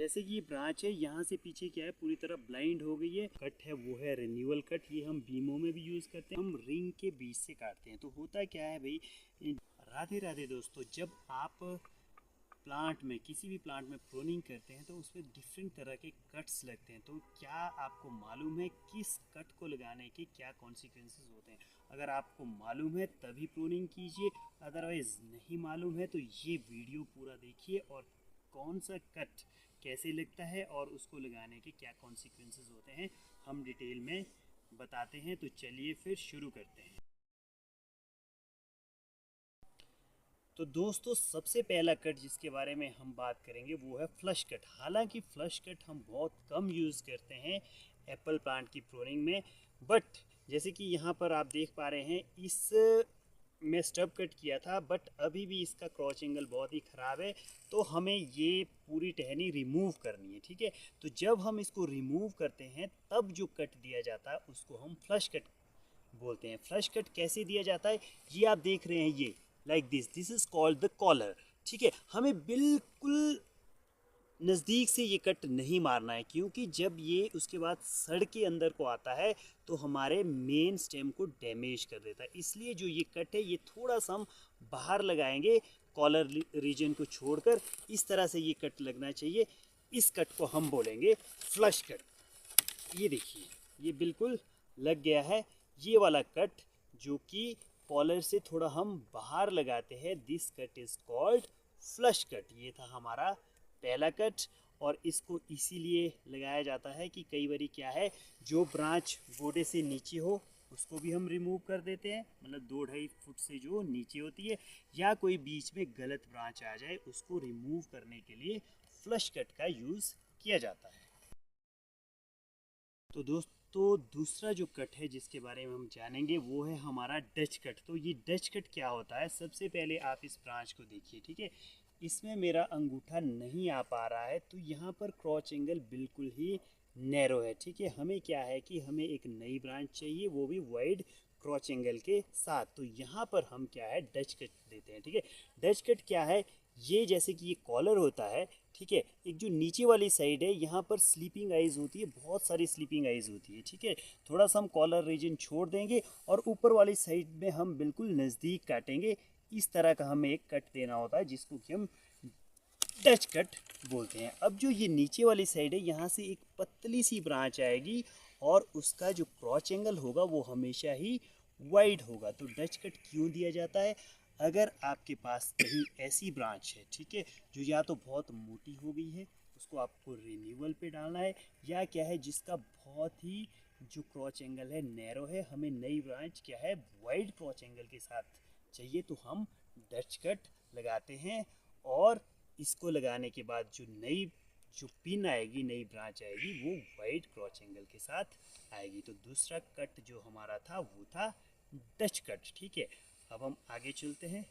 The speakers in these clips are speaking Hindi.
जैसे कि ये ब्रांच है, यहाँ से पीछे क्या है, पूरी तरह ब्लाइंड हो गई है। कट है वो है रिन्यूअल कट, ये हम बीमों में भी यूज़ करते हैं, हम रिंग के बीच से काटते हैं। तो होता क्या है भाई, राधे राधे दोस्तों, जब आप प्लांट में, किसी भी प्लांट में प्रूनिंग करते हैं तो उसमें डिफरेंट तरह के कट्स लगते हैं। तो क्या आपको मालूम है किस कट को लगाने के क्या कॉन्सिक्वेंसेस होते हैं? अगर आपको मालूम है तभी प्रूनिंग कीजिए, अदरवाइज़ नहीं मालूम है तो ये वीडियो पूरा देखिए और कौन सा कट कैसे लगता है और उसको लगाने के क्या कॉन्सिक्वेंसेस होते हैं हम डिटेल में बताते हैं। तो चलिए फिर शुरू करते हैं। तो दोस्तों, सबसे पहला कट जिसके बारे में हम बात करेंगे वो है फ्लश कट। हालांकि फ्लश कट हम बहुत कम यूज़ करते हैं एप्पल प्लांट की प्रूनिंग में, बट जैसे कि यहाँ पर आप देख पा रहे हैं, इस में स्टब कट किया था बट अभी भी इसका क्रॉच एंगल बहुत ही ख़राब है। तो हमें ये पूरी टहनी रिमूव करनी है, ठीक है। तो जब हम इसको रिमूव करते हैं तब जो कट दिया जाता है उसको हम फ्लश कट बोलते हैं। फ्लश कट कैसे दिया जाता है, ये आप देख रहे हैं, ये like this is called the collar, ठीक है। हमें बिल्कुल नज़दीक से ये कट नहीं मारना है, क्योंकि जब ये उसके बाद सड़ के अंदर को आता है तो हमारे मेन स्टेम को डैमेज कर देता है। इसलिए जो ये कट है ये थोड़ा सा हम बाहर लगाएंगे, कॉलर रीजन को छोड़कर इस तरह से ये कट लगना चाहिए। इस कट को हम बोलेंगे फ्लश कट। ये देखिए, ये बिल्कुल लग गया है। ये वाला कट जो कि कॉलर से थोड़ा हम बाहर लगाते हैं, this cut is called flush cut. ये था हमारा पहला कट, और इसको इसीलिए लगाया जाता है कि कई बारी क्या है, जो ब्रांच गोडे से नीचे हो उसको भी हम रिमूव कर देते हैं, मतलब 2-2.5 फुट से जो नीचे होती है, या कोई बीच में गलत ब्रांच आ जाए उसको रिमूव करने के लिए फ्लश कट का यूज़ किया जाता है। तो दोस्तों, दूसरा जो कट है जिसके बारे में हम जानेंगे वो है हमारा डच कट। तो ये डच कट क्या होता है, सबसे पहले आप इस ब्रांच को देखिए, ठीक है। इसमें मेरा अंगूठा नहीं आ पा रहा है, तो यहाँ पर क्रॉच एंगल बिल्कुल ही नैरो है, ठीक है। हमें क्या है कि हमें एक नई ब्रांच चाहिए, वो भी वाइड क्रॉच एंगल के साथ। तो यहाँ पर हम क्या है, डच कट देते हैं, ठीक है। डच कट क्या है, ये जैसे कि ये कॉलर होता है, ठीक है। एक जो नीचे वाली साइड है यहाँ पर स्लीपिंग आइज होती है, बहुत सारी स्लीपिंग आइज होती है, ठीक है। थोड़ा सा हम कॉलर रीजन छोड़ देंगे और ऊपर वाली साइड में हम बिल्कुल नज़दीक काटेंगे। इस तरह का हमें एक कट देना होता है जिसको कि हम टच कट बोलते हैं। अब जो ये नीचे वाली साइड है, यहाँ से एक पतली सी ब्रांच आएगी और उसका जो क्रॉच एंगल होगा वो हमेशा ही वाइड होगा। तो डच कट क्यों दिया जाता है, अगर आपके पास कहीं ऐसी ब्रांच है, ठीक है, जो या तो बहुत मोटी हो गई है, उसको आपको रिन्यूअल पे डालना है, या क्या है जिसका बहुत ही जो क्रॉच एंगल है नैरो है, हमें नई ब्रांच क्या है वाइड क्रॉच एंगल के साथ चाहिए, तो हम डच कट लगाते हैं। और इसको लगाने के बाद जो पिन आएगी, नई ब्रांच आएगी, वो वाइड क्रॉच एंगल के साथ आएगी। तो दूसरा कट जो हमारा था वो था डच कट, ठीक है। अब हम आगे चलते हैं।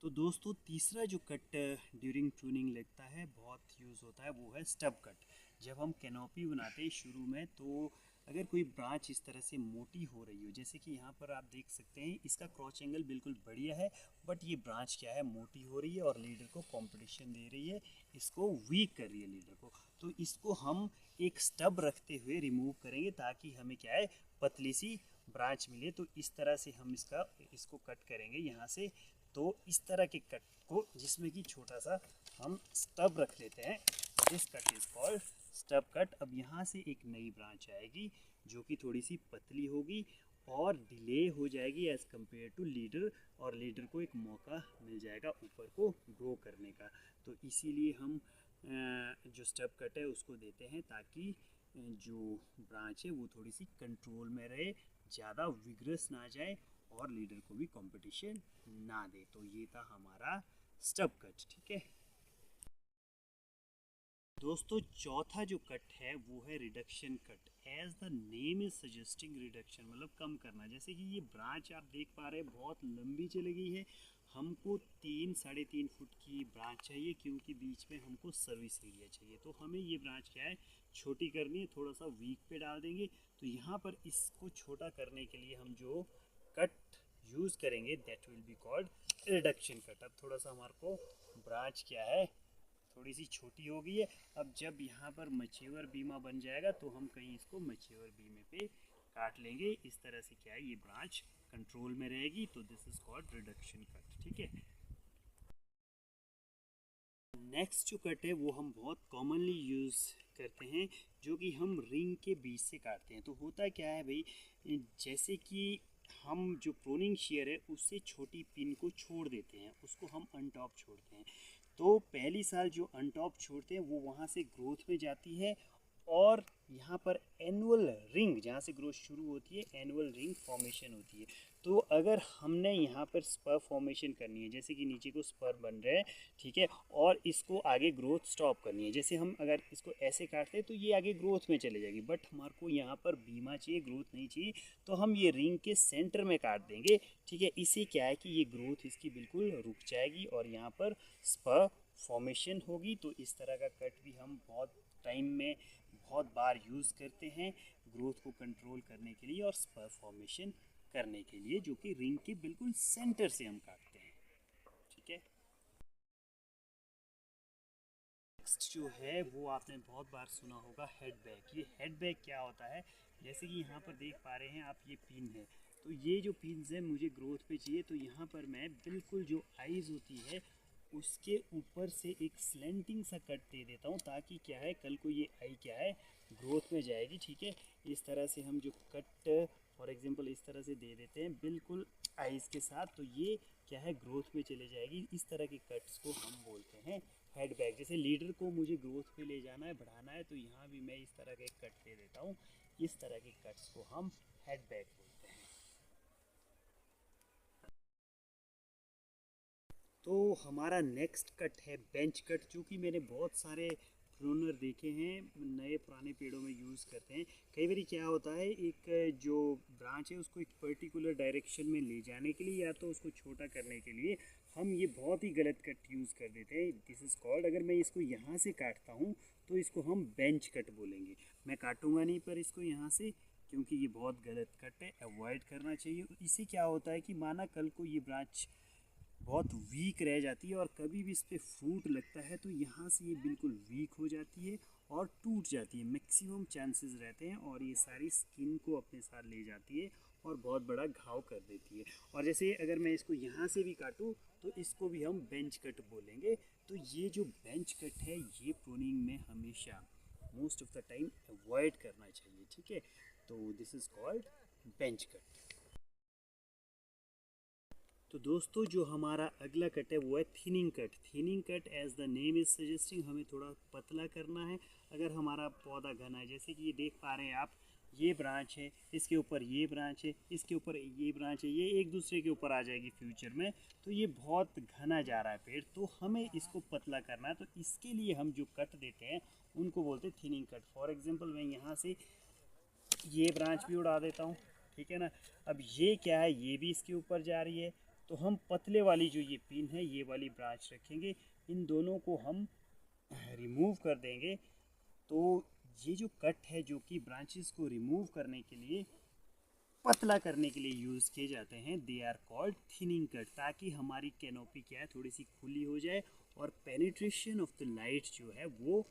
तो दोस्तों, तीसरा जो कट ड्यूरिंग प्रूनिंग लगता है, बहुत यूज़ होता है, वो है स्टब कट। जब हम कैनोपी बनाते हैं शुरू में, तो अगर कोई ब्रांच इस तरह से मोटी हो रही हो, जैसे कि यहाँ पर आप देख सकते हैं, इसका क्रॉच एंगल बिल्कुल बढ़िया है, बट ये ब्रांच क्या है, मोटी हो रही है और लीडर को कंपटीशन दे रही है, इसको वीक कर रही है लीडर को। तो इसको हम एक स्टब रखते हुए रिमूव करेंगे ताकि हमें क्या है, पतली सी ब्रांच मिले। तो इस तरह से हम इसको कट करेंगे यहाँ से। तो इस तरह के कट को, जिसमें कि छोटा सा हम स्टब रख लेते हैं, this cut is called stub cut. अब यहाँ से एक नई ब्रांच आएगी जो कि थोड़ी सी पतली होगी और डिले हो जाएगी एज़ कम्पेयर टू लीडर, और लीडर को एक मौका मिल जाएगा ऊपर को ग्रो करने का। तो इसीलिए हम जो स्टब कट है उसको देते हैं, ताकि जो ब्रांच है वो थोड़ी सी कंट्रोल में रहे, ज़्यादा विग्रस ना जाए और लीडर को भी कंपटीशन ना दे। तो ये था हमारा स्टब कट, ठीक है दोस्तों। चौथा जो कट है वो है reduction cut. As the name is suggesting, reduction मतलब कम करना। जैसे कि ये ब्रांच आप देख पा रहे हैं बहुत लंबी चली गई है, हमको 3-3.5 फुट की ब्रांच चाहिए, क्योंकि बीच में हमको सर्विस एरिया चाहिए। तो हमें ये ब्रांच क्या है, छोटी करनी है, थोड़ा सा वीक पे डाल देंगे। तो यहाँ पर इसको छोटा करने के लिए हम जो कट यूज़ करेंगे that will be called reduction cut. अब थोड़ा सा हमारे को ब्रांच क्या है थोड़ी सी छोटी हो गई है। अब जब यहाँ पर मैच्योर बीमा बन जाएगा तो हम कहीं इसको मैच्योर बीमे पे काट लेंगे। इस तरह से क्या है, ये ब्रांच कंट्रोल में रहेगी। तो this is called reduction cut, ठीक है। नेक्स्ट जो कट है वो हम बहुत कॉमनली यूज़ करते हैं, जो कि हम रिंग के बीच से काटते हैं। तो होता क्या है भाई, जैसे कि हम जो प्रोनिंग शेयर है उससे छोटी पिन को छोड़ देते हैं, उसको हम अनटॉप छोड़ते हैं। तो पहली साल जो अनटॉप छोड़ते हैं वो वहाँ से ग्रोथ में जाती है, और यहाँ पर एनुअल रिंग, जहाँ से ग्रोथ शुरू होती है, एनुअल रिंग फॉर्मेशन होती है। तो अगर हमने यहाँ पर स्पर फॉर्मेशन करनी है, जैसे कि नीचे को स्पर बन रहे हैं, ठीक है, और इसको आगे ग्रोथ स्टॉप करनी है, जैसे हम अगर इसको ऐसे काटते हैं तो ये आगे ग्रोथ में चले जाएगी, बट हमारे को यहाँ पर बीमा चाहिए, ग्रोथ नहीं चाहिए, तो हम ये रिंग के सेंटर में काट देंगे, ठीक है। इससे क्या है कि ये ग्रोथ इसकी बिल्कुल रुक जाएगी और यहाँ पर स्पर फॉर्मेशन होगी। तो इस तरह का कट भी हम बहुत टाइम में बहुत बार यूज़ करते हैं ग्रोथ को कंट्रोल करने के लिए और स्पर फॉर्मेशन करने के लिए, जो कि रिंग के बिल्कुल सेंटर से हम काटते हैं, ठीक है। नेक्स्ट जो है वो आपने बहुत बार सुना होगा हेड बैग। ये हेड बैग क्या होता है, जैसे कि यहाँ पर देख पा रहे हैं आप, ये पिन है। तो ये जो पिन्स है मुझे ग्रोथ पे चाहिए, तो यहाँ पर मैं बिल्कुल जो आइज़ होती है उसके ऊपर से एक स्लेंटिंग सा कट दे देता हूँ, ताकि क्या है कल को ये आई क्या है ग्रोथ में जाएगी, ठीक है। इस तरह से हम जो कट फॉर एग्जांपल इस तरह से दे देते हैं बिल्कुल आइज़ के साथ, तो ये क्या है ग्रोथ में चले जाएगी। इस तरह के कट्स को हम बोलते हैं हेड बैग। जैसे लीडर को मुझे ग्रोथ पे ले जाना है, बढ़ाना है, तो यहाँ भी मैं इस तरह के कट दे देता हूँ। इस तरह के कट्स को हम हेड बैग बोलते हैं। तो हमारा नेक्स्ट कट है बेंच कट, जो कि मैंने बहुत सारे प्रूनर देखे हैं नए पुराने पेड़ों में यूज़ करते हैं। कई बार क्या होता है, एक जो ब्रांच है उसको एक पर्टिकुलर डायरेक्शन में ले जाने के लिए या तो उसको छोटा करने के लिए हम ये बहुत ही गलत कट यूज़ कर देते हैं। दिस इज़ कॉल्ड, अगर मैं इसको यहाँ से काटता हूँ तो इसको हम बेंच कट बोलेंगे। मैं काटूंगा नहीं पर इसको यहाँ से, क्योंकि ये बहुत गलत कट है, अवॉइड करना चाहिए। इससे क्या होता है कि माना कल को ये ब्रांच बहुत वीक रह जाती है और कभी भी इस पर फ्रूट लगता है तो यहाँ से ये बिल्कुल वीक हो जाती है और टूट जाती है। मैक्सिमम चांसेस रहते हैं और ये सारी स्किन को अपने साथ ले जाती है और बहुत बड़ा घाव कर देती है। और जैसे अगर मैं इसको यहाँ से भी काटूँ तो इसको भी हम बेंच कट बोलेंगे। तो ये जो बेंच कट है ये प्रूनिंग में हमेशा most of the time avoid करना चाहिए, ठीक है। तो this is called bench cut. तो दोस्तों जो हमारा अगला कट है वो है thinning cut. Thinning cut as the name is suggesting, हमें थोड़ा पतला करना है। अगर हमारा पौधा घना है, जैसे कि ये देख पा रहे हैं आप, ये ब्रांच है, इसके ऊपर ये ब्रांच है, इसके ऊपर ये ब्रांच है, ये एक दूसरे के ऊपर आ जाएगी फ्यूचर में, तो ये बहुत घना जा रहा है पेड़, तो हमें इसको पतला करना है। तो इसके लिए हम जो कट देते हैं उनको बोलते हैं थिनिंग कट। फॉर एग्जाम्पल मैं यहाँ से ये ब्रांच भी उड़ा देता हूँ, ठीक है ना। अब ये क्या है, ये भी इसके ऊपर जा रही है, तो हम पतले वाली जो ये पिन है ये वाली ब्रांच रखेंगे, इन दोनों को हम रिमूव कर देंगे। तो ये जो कट है जो कि ब्रांचेस को रिमूव करने के लिए, पतला करने के लिए यूज़ किए जाते हैं, they are called thinning cut, ताकि हमारी कैनोपी क्या है थोड़ी सी खुली हो जाए और पेनिट्रेशन ऑफ द लाइट जो है वो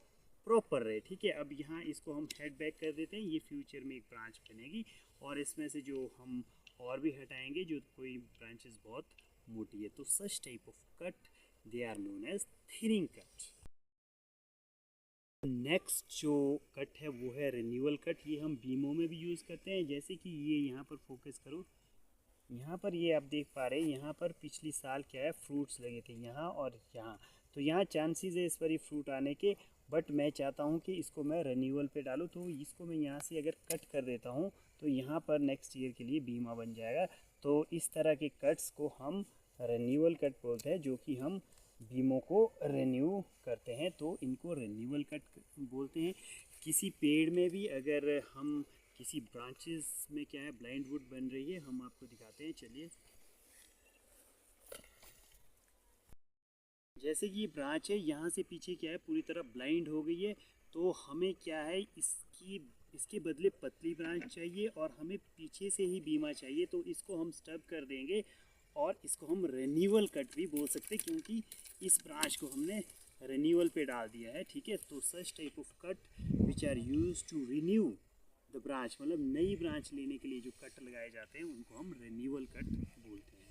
प्रॉपर रहे, ठीक है। अब यहाँ इसको हम हेड बैक कर देते हैं, ये फ्यूचर में एक ब्रांच बनेगी और इसमें से जो हम और भी हटाएंगे जो कोई ब्रांचेस बहुत मोटी है। तो such type of cut they are known as thinning cut. Next जो कट है वो है रिन्यूअल कट। ये हम बीमों में भी यूज़ करते हैं। जैसे कि ये यहाँ पर फोकस करो, यहाँ पर ये आप देख पा रहे हैं, यहाँ पर पिछली साल क्या है फ्रूट्स लगे थे यहाँ और यहाँ, तो यहाँ चांसेस है इस पर ही फ्रूट आने के, बट मैं चाहता हूँ कि इसको मैं रिन्यूअल पे डालूँ। तो इसको मैं यहाँ से अगर कट कर देता हूँ तो यहाँ पर नेक्स्ट ईयर के लिए बीमा बन जाएगा। तो इस तरह के कट्स को हम रिन्यूअल कट बोलते हैं, जो कि हम बीमों को रिन्यू करते हैं, तो इनको रिन्यूअल कट बोलते हैं। किसी पेड़ में भी अगर हम किसी ब्रांचेस में क्या है ब्लाइंड वुड बन रही है, हम आपको दिखाते हैं, चलिए। जैसे कि ये ब्रांच है, यहाँ से पीछे क्या है पूरी तरह ब्लाइंड हो गई है, तो हमें क्या है इसके बदले पतली ब्रांच चाहिए और हमें पीछे से ही बीमा चाहिए। तो इसको हम स्टब कर देंगे और इसको हम रिन्यूअल कट भी बोल सकते हैं, क्योंकि इस ब्रांच को हमने रिन्यूअल पे पे डाल दिया है, ठीक है। तो such type of cut which are use to renew the branch, मतलब नई ब्रांच लेने के लिए जो कट लगाए जाते हैं उनको हम रिन्यूअल कट बोलते हैं।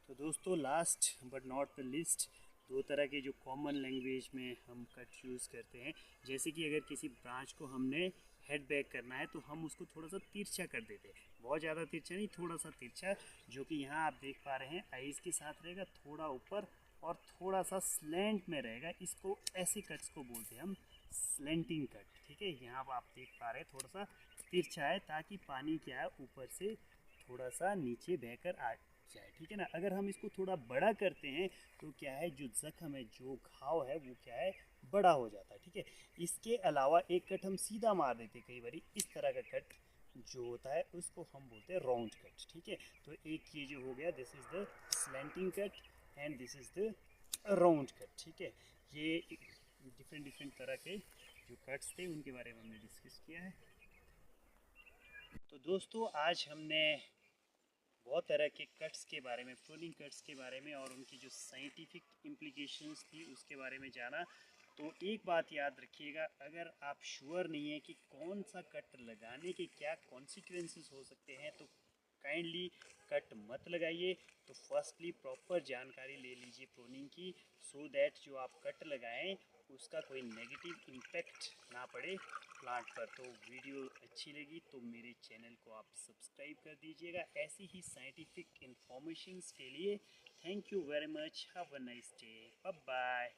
तो दोस्तों last but not the list, दो तरह के जो कॉमन लैंग्वेज में हम कट यूज़ करते हैं, जैसे कि अगर किसी ब्रांच को हमने हेड बैक करना है तो हम उसको थोड़ा सा तिरछा कर देते हैं, बहुत ज़्यादा तिरछा नहीं, थोड़ा सा तिरछा, जो कि यहाँ आप देख पा रहे हैं आइज़ के साथ रहेगा, थोड़ा ऊपर और थोड़ा सा स्लैंट में रहेगा। इसको ऐसे कट्स को बोलते हैं हम स्लैंटिंग कट, ठीक है। यहाँ पर आप देख पा रहे हैं थोड़ा सा तिरछा है ताकि पानी क्या है ऊपर से थोड़ा सा नीचे बहकर आ जाए, ठीक है ना। अगर हम इसको थोड़ा बड़ा करते हैं तो क्या है, जो जख्म है, जो घाव है, वो क्या है, बड़ा हो जाता है, ठीक है। इसके अलावा एक कट हम सीधा मार देते हैं, कई बार इस तरह का कट जो होता है उसको हम बोलते हैं राउंड कट, ठीक है। तो एक ये जो हो गया, this is the slanting cut and this is the round cut, ठीक है। ये डिफरेंट डिफरेंट तरह के जो कट्स थे उनके बारे में हमने डिस्कस किया है। तो दोस्तों आज हमने बहुत तरह के कट्स के बारे में, प्रूनिंग कट्स के बारे में और उनकी जो साइंटिफिक इम्प्लीकेशंस थी उसके बारे में जाना। तो एक बात याद रखिएगा, अगर आप श्योर नहीं है कि कौन सा कट लगाने के क्या कॉन्सिक्वेंसेस हो सकते हैं तो काइंडली कट मत लगाइए। तो फर्स्टली प्रॉपर जानकारी ले लीजिए प्रूनिंग की, सो दैट जो आप कट लगाएं उसका कोई नेगेटिव इम्पैक्ट ना पड़े प्लांट पर। तो वीडियो अच्छी लगी तो मेरे चैनल को आप सब्सक्राइब कर दीजिएगा ऐसी ही साइंटिफिक इंफॉर्मेशंस के लिए। Thank you very much, have a nice day, bye bye.